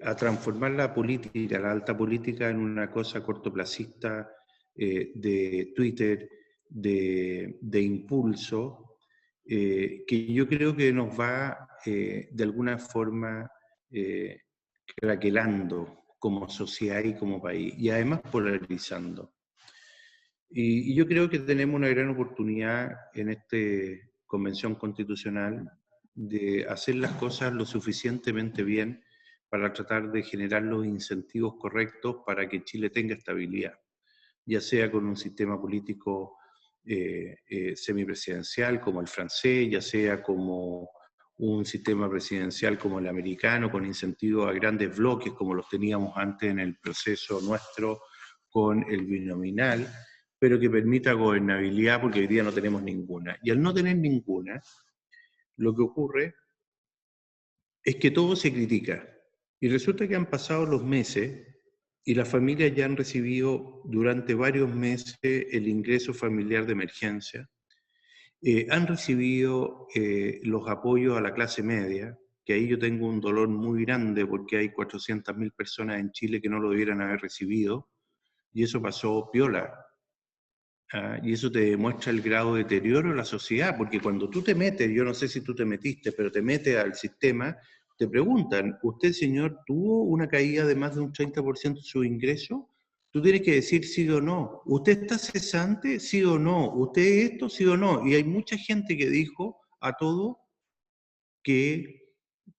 a transformar la política, la alta política, en una cosa cortoplacista de Twitter, de impulso, que yo creo que nos va de alguna forma craquelando como sociedad y como país, y además polarizando. Y yo creo que tenemos una gran oportunidad en esta convención constitucional de hacer las cosas lo suficientemente bien para tratar de generar los incentivos correctos para que Chile tenga estabilidad, ya sea con un sistema político semipresidencial como el francés, ya sea como un sistema presidencial como el americano, con incentivos a grandes bloques como los teníamos antes en el proceso nuestro con el binominal, pero que permita gobernabilidad, porque hoy día no tenemos ninguna. Y al no tener ninguna, lo que ocurre es que todo se critica. Y resulta que han pasado los meses y las familias ya han recibido durante varios meses el ingreso familiar de emergencia, han recibido los apoyos a la clase media, que ahí yo tengo un dolor muy grande porque hay 400.000 personas en Chile que no lo debieran haber recibido, y eso pasó piola. Y eso te demuestra el grado de deterioro de la sociedad, porque cuando tú te metes, yo no sé si tú te metiste, pero te metes al sistema, te preguntan, ¿usted, señor, tuvo una caída de más de un 30% de su ingreso? Tú tienes que decir sí o no. ¿Usted está cesante? Sí o no. ¿Usted esto? Sí o no. Y hay mucha gente que dijo a todo que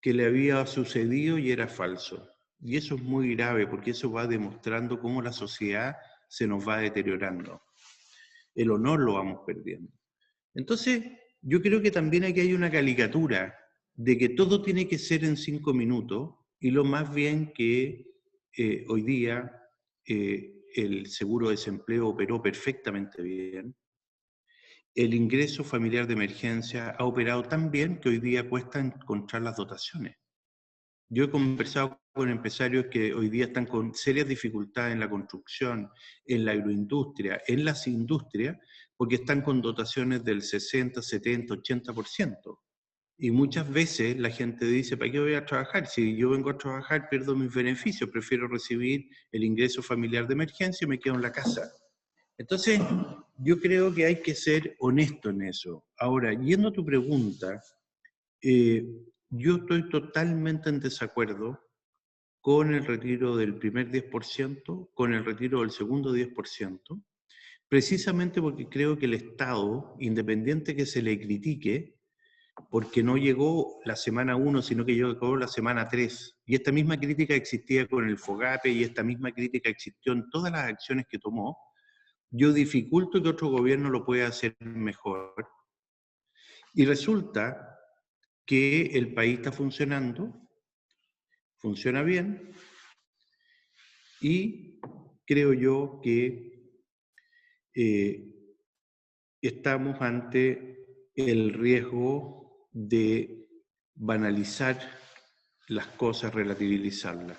le había sucedido y era falso. Y eso es muy grave, porque eso va demostrando cómo la sociedad se nos va deteriorando. El honor lo vamos perdiendo. Entonces, yo creo que también aquí hay una caricatura de que todo tiene que ser en 5 minutos, y lo más bien que hoy día el seguro de desempleo operó perfectamente bien. El ingreso familiar de emergencia ha operado tan bien que hoy día cuesta encontrar las dotaciones. Yo he conversado con empresarios que hoy día están con serias dificultades en la construcción, en la agroindustria, en las industrias, porque están con dotaciones del 60, 70, 80%. Y muchas veces la gente dice, ¿para qué voy a trabajar? Si yo vengo a trabajar pierdo mis beneficios, prefiero recibir el ingreso familiar de emergencia y me quedo en la casa. Entonces, yo creo que hay que ser honesto en eso. Ahora, yendo a tu pregunta, yo estoy totalmente en desacuerdo con el retiro del primer 10%, con el retiro del segundo 10%, precisamente porque creo que el Estado, independiente que se le critique, porque no llegó la semana 1, sino que llegó la semana 3, y esta misma crítica existía con el FOGAPE, y esta misma crítica existió en todas las acciones que tomó, yo dificulto que otro gobierno lo pueda hacer mejor. Y resulta que el país está funcionando, funciona bien, y creo yo que estamos ante el riesgo de banalizar las cosas, relativizarlas.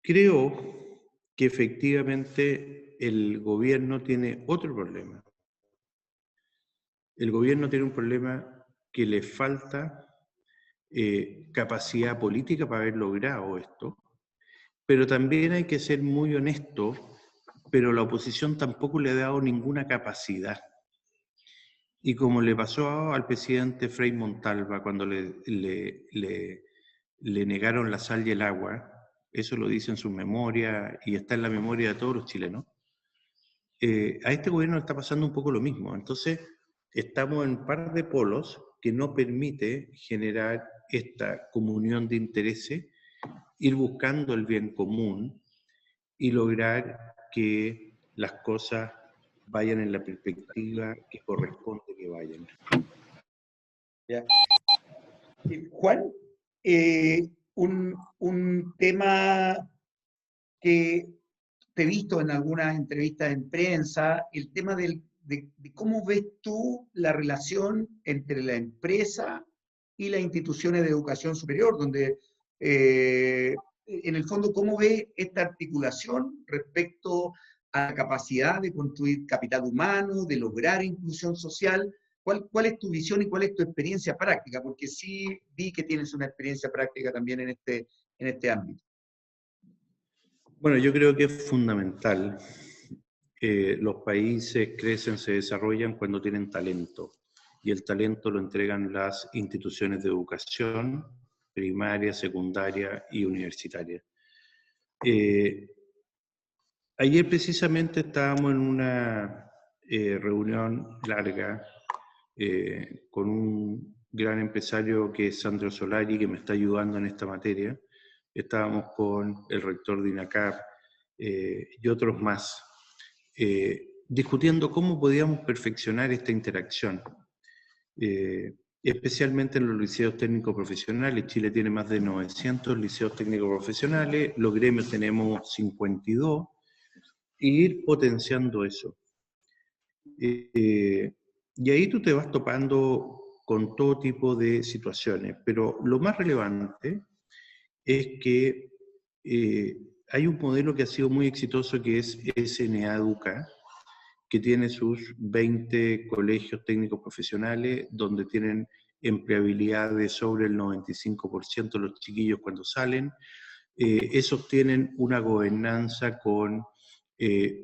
Creo que efectivamente el gobierno tiene otro problema. El gobierno tiene un problema que le falta capacidad política para haber logrado esto, pero también hay que ser muy honesto, pero la oposición tampoco le ha dado ninguna capacidad. Y como le pasó al presidente Frei Montalva cuando le negaron la sal y el agua, eso lo dice en su memoria y está en la memoria de todos los chilenos, a este gobierno le está pasando un poco lo mismo. Entonces, estamos en un par de polos que no permite generar esta comunión de intereses, ir buscando el bien común y lograr que las cosas vayan en la perspectiva que corresponde que vayan. ¿Ya? Juan, un tema que te he visto en algunas entrevistas en prensa, el tema de cómo ves tú la relación entre la empresa y las instituciones de educación superior, donde en el fondo, ¿cómo ves esta articulación respecto a la capacidad de construir capital humano, de lograr inclusión social? ¿Cuál es tu visión y cuál es tu experiencia práctica? Porque sí vi que tienes una experiencia práctica también en este ámbito. Bueno, yo creo que es fundamental. Los países crecen, se desarrollan cuando tienen talento. Y el talento lo entregan las instituciones de educación, primaria, secundaria y universitaria. Ayer precisamente estábamos en una reunión larga con un gran empresario que es Sandro Solari, que me está ayudando en esta materia. Estábamos con el rector de INACAP y otros más, discutiendo cómo podíamos perfeccionar esta interacción, especialmente en los liceos técnicos profesionales. Chile tiene más de 900 liceos técnicos profesionales, los gremios tenemos 52, e ir potenciando eso. Y ahí tú te vas topando con todo tipo de situaciones, pero lo más relevante es que hay un modelo que ha sido muy exitoso que es SNA Educa, que tiene sus 20 colegios técnicos profesionales, donde tienen empleabilidad de sobre el 95% de los chiquillos cuando salen. Esos tienen una gobernanza con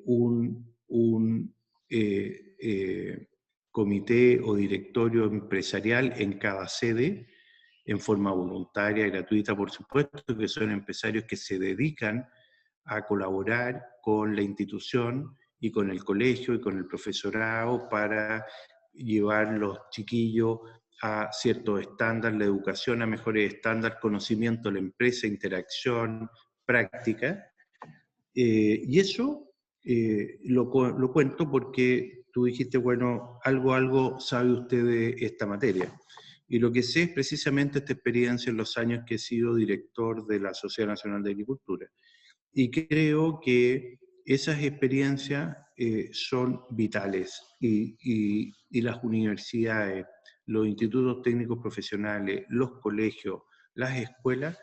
un comité o directorio empresarial en cada sede, en forma voluntaria y gratuita, por supuesto, que son empresarios que se dedican a colaborar con la institución y con el colegio y con el profesorado para llevar los chiquillos a ciertos estándares, la educación a mejores estándares, conocimiento de la empresa, interacción, práctica. Y eso lo cuento porque tú dijiste, bueno, algo sabe usted de esta materia. Y lo que sé es precisamente esta experiencia en los años que he sido director de la Sociedad Nacional de Agricultura. Y creo que esas experiencias son vitales y las universidades, los institutos técnicos profesionales, los colegios, las escuelas,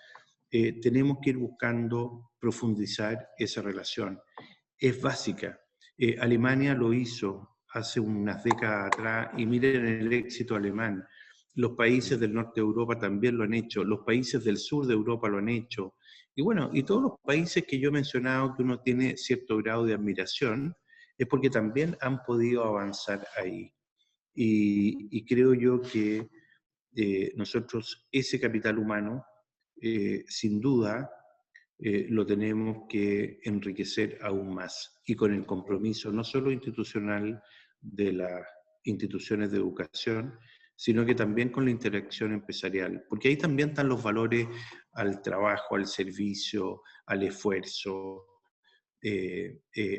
tenemos que ir buscando profundizar esa relación. Es básica. Alemania lo hizo hace unas décadas atrás y miren el éxito alemán. Los países del norte de Europa también lo han hecho, los países del sur de Europa lo han hecho. Y bueno, y todos los países que yo he mencionado que uno tiene cierto grado de admiración, es porque también han podido avanzar ahí. Y creo yo que nosotros ese capital humano, sin duda, lo tenemos que enriquecer aún más, y con el compromiso no solo institucional de las instituciones de educación, sino que también con la interacción empresarial, porque ahí también están los valores al trabajo, al servicio, al esfuerzo,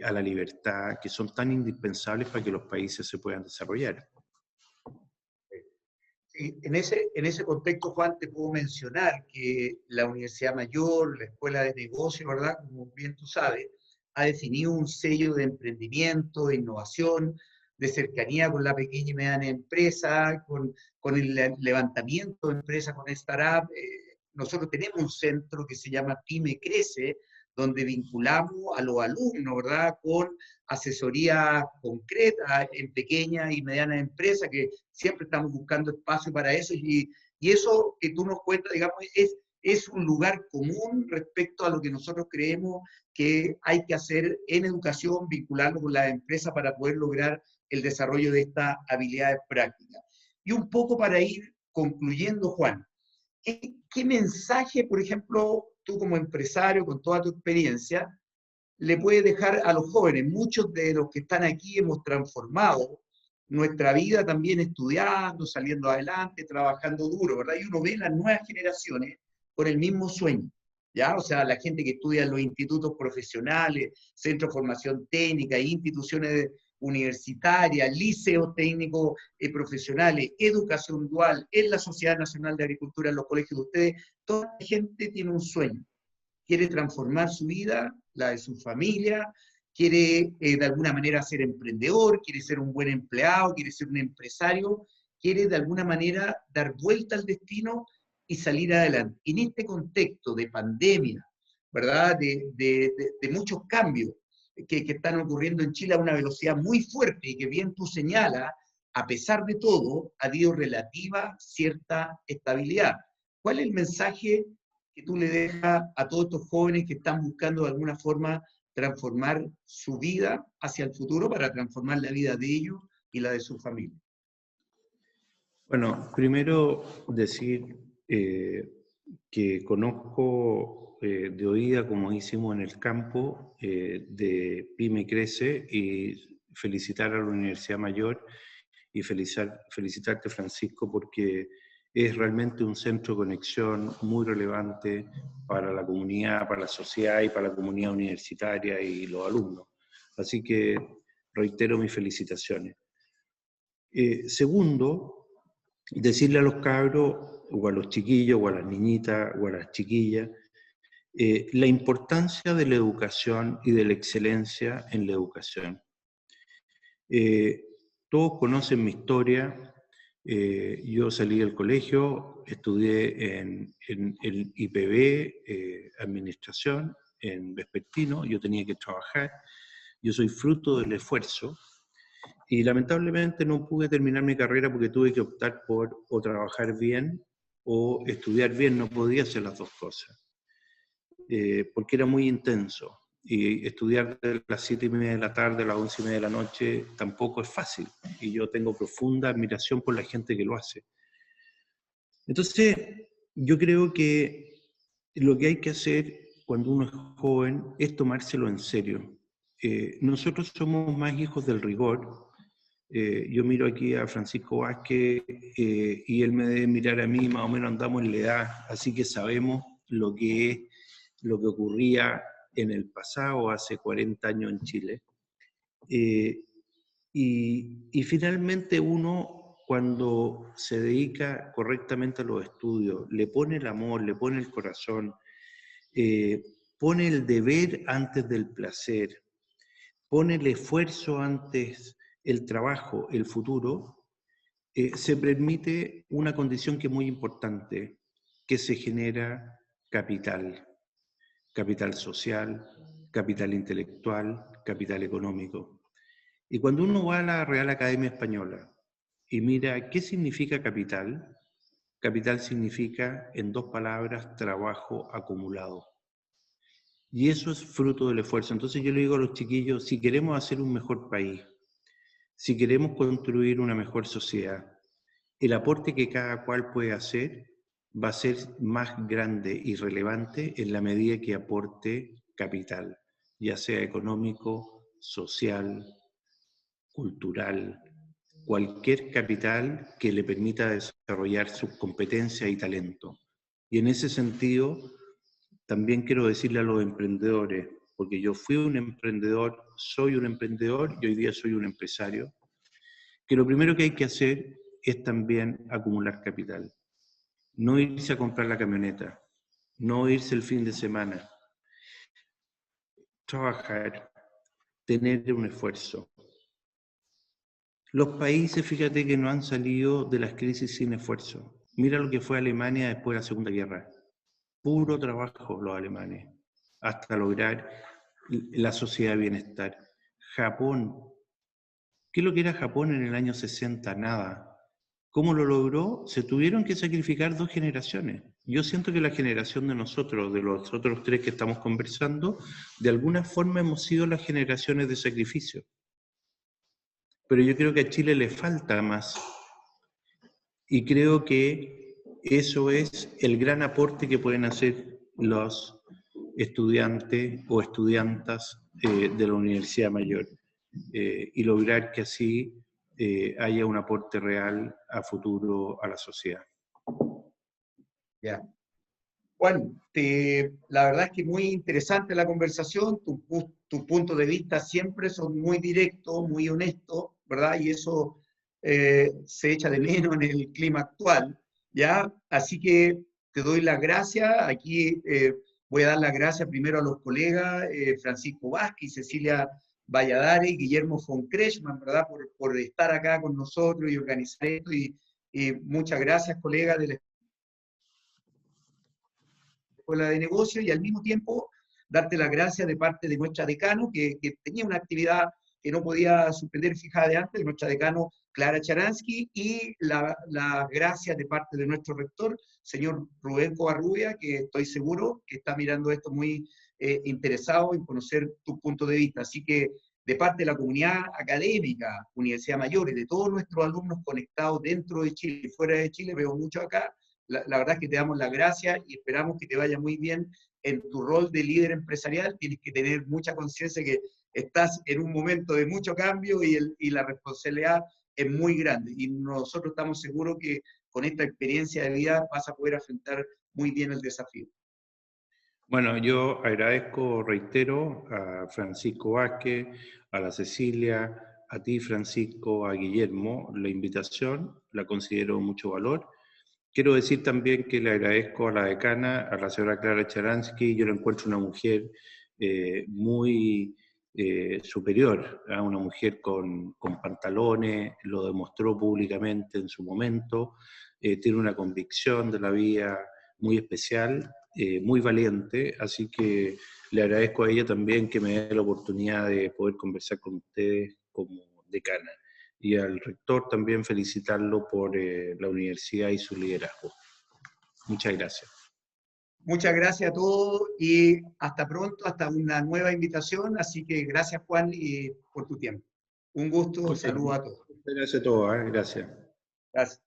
a la libertad, que son tan indispensables para que los países se puedan desarrollar. Sí, en ese contexto, Juan, te puedo mencionar que la Universidad Mayor, la Escuela de Negocios, ¿verdad? Como bien tú sabes, ha definido un sello de emprendimiento, de innovación, de cercanía con la pequeña y mediana empresa, con el levantamiento de empresas, con startup. Nosotros tenemos un centro que se llama Pyme Crece, donde vinculamos a los alumnos, ¿verdad?, con asesoría concreta en pequeñas y medianas empresas, que siempre estamos buscando espacio para eso, y Y eso que tú nos cuentas, digamos, es un lugar común respecto a lo que nosotros creemos que hay que hacer en educación, vincularlo con las empresas para poder lograr el desarrollo de estas habilidades prácticas. Y un poco para ir concluyendo, Juan, ¿qué mensaje, por ejemplo, tú como empresario, con toda tu experiencia, le puedes dejar a los jóvenes? Muchos de los que están aquí hemos transformado nuestra vida también estudiando, saliendo adelante, trabajando duro, ¿verdad? Y uno ve las nuevas generaciones con el mismo sueño, ¿ya? O sea, la gente que estudia en los institutos profesionales, centros de formación técnica, instituciones universitarias, liceos técnicos profesionales, educación dual, en la Sociedad Nacional de Agricultura, en los colegios de ustedes, toda la gente tiene un sueño. Quiere transformar su vida, la de su familia, quiere de alguna manera ser emprendedor, quiere ser un buen empleado, quiere ser un empresario, quiere de alguna manera dar vuelta al destino y salir adelante. En este contexto de pandemia, ¿verdad? De muchos cambios que están ocurriendo en Chile a una velocidad muy fuerte y que bien tú señalas, a pesar de todo, ha habido relativa cierta estabilidad. ¿Cuál es el mensaje que tú le dejas a todos estos jóvenes que están buscando de alguna forma transformar su vida hacia el futuro para transformar la vida de ellos y la de su familia? Bueno, primero decir que conozco de oída, como hicimos en el campo, de Pyme Crece, y felicitar a la Universidad Mayor y felicitarte, Francisco, porque es realmente un centro de conexión muy relevante para la comunidad, para la sociedad y para la comunidad universitaria y los alumnos. Así que reitero mis felicitaciones. Segundo, decirle a los cabros, o a los chiquillos, o a las niñitas, o a las chiquillas, la importancia de la educación y de la excelencia en la educación. Todos conocen mi historia. Yo salí del colegio, estudié en el IPB, Administración, en Vespertino. Yo tenía que trabajar. Yo soy fruto del esfuerzo. Y lamentablemente no pude terminar mi carrera porque tuve que optar por o trabajar bien o estudiar bien. No podía hacer las dos cosas, porque era muy intenso. Y estudiar de las 7:30 de la tarde a las 11:30 de la noche tampoco es fácil. Y yo tengo profunda admiración por la gente que lo hace. Entonces, yo creo que lo que hay que hacer cuando uno es joven es tomárselo en serio. Nosotros somos más hijos del rigor. Yo miro aquí a Francisco Vázquez y él me debe mirar a mí, más o menos andamos en la edad, así que sabemos lo que ocurría en el pasado, hace 40 años en Chile. Y finalmente uno, cuando se dedica correctamente a los estudios, le pone el amor, le pone el corazón, pone el deber antes del placer, pone el esfuerzo antes el trabajo, el futuro, se permite una condición que es muy importante, que se genera capital. Capital social, capital intelectual, capital económico. Y cuando uno va a la Real Academia Española y mira qué significa capital, capital significa, en dos palabras, trabajo acumulado. Y eso es fruto del esfuerzo. Entonces yo le digo a los chiquillos, si queremos hacer un mejor país, si queremos construir una mejor sociedad, el aporte que cada cual puede hacer va a ser más grande y relevante en la medida que aporte capital, ya sea económico, social, cultural, cualquier capital que le permita desarrollar sus competencias y talento. Y en ese sentido, también quiero decirle a los emprendedores, porque yo fui un emprendedor, soy un emprendedor y hoy día soy un empresario, que lo primero que hay que hacer es también acumular capital. No irse a comprar la camioneta, no irse el fin de semana, trabajar, tener un esfuerzo. Los países, fíjate, que no han salido de las crisis sin esfuerzo. Mira lo que fue Alemania después de la Segunda Guerra. Puro trabajo los alemanes, hasta lograr la sociedad de bienestar. Japón, ¿qué es lo que era Japón en el año 60? Nada. ¿Cómo lo logró? Se tuvieron que sacrificar 2 generaciones. Yo siento que la generación de nosotros, de los otros 3 que estamos conversando, de alguna forma hemos sido las generaciones de sacrificio. Pero yo creo que a Chile le falta más. Y creo que eso es el gran aporte que pueden hacer los estudiantes o estudiantas de la Universidad Mayor y lograr que así haya un aporte real a futuro a la sociedad. Ya. Juan, la verdad es que muy interesante la conversación, tu punto de vista siempre son muy directos, muy honestos, ¿verdad? Y eso se echa de menos en el clima actual, ¿ya? Así que te doy las gracias. Aquí voy a dar las gracias primero a los colegas Francisco Vázquez, Cecilia Valladares y Guillermo von Kretschmann, ¿verdad? Por estar acá con nosotros y organizar esto. Y muchas gracias, colegas de la Escuela de Negocios, y al mismo tiempo darte las gracias de parte de nuestra decano, que tenía una actividad que no podía suspender fijada de antes, nuestra decano Clara Charansky, y las gracias de parte de nuestro rector, señor Rubén Covarrubia, que estoy seguro que está mirando esto muy interesado en conocer tu punto de vista. Así que de parte de la comunidad académica, Universidad Mayor, y de todos nuestros alumnos conectados dentro de Chile y fuera de Chile, veo mucho acá, la verdad es que te damos las gracias y esperamos que te vaya muy bien en tu rol de líder empresarial. Tienes que tener mucha conciencia que estás en un momento de mucho cambio y la responsabilidad es muy grande. Y nosotros estamos seguros que con esta experiencia de vida vas a poder afrontar muy bien el desafío. Bueno, yo agradezco, reitero, a Francisco Vázquez, a la Cecilia, a ti, Francisco, a Guillermo, la invitación, la considero mucho valor. Quiero decir también que le agradezco a la decana, a la señora Clara Charansky. Yo la encuentro una mujer muy superior, a una mujer con pantalones, lo demostró públicamente en su momento, tiene una convicción de la vida muy especial, muy valiente, así que le agradezco a ella también que me dé la oportunidad de poder conversar con ustedes como decana. Y al rector también felicitarlo por la universidad y su liderazgo. Muchas gracias. Muchas gracias a todos y hasta pronto, hasta una nueva invitación. Así que gracias, Juan, y por tu tiempo. Un gusto, saludos a todos. Gracias a todos, gracias. Gracias.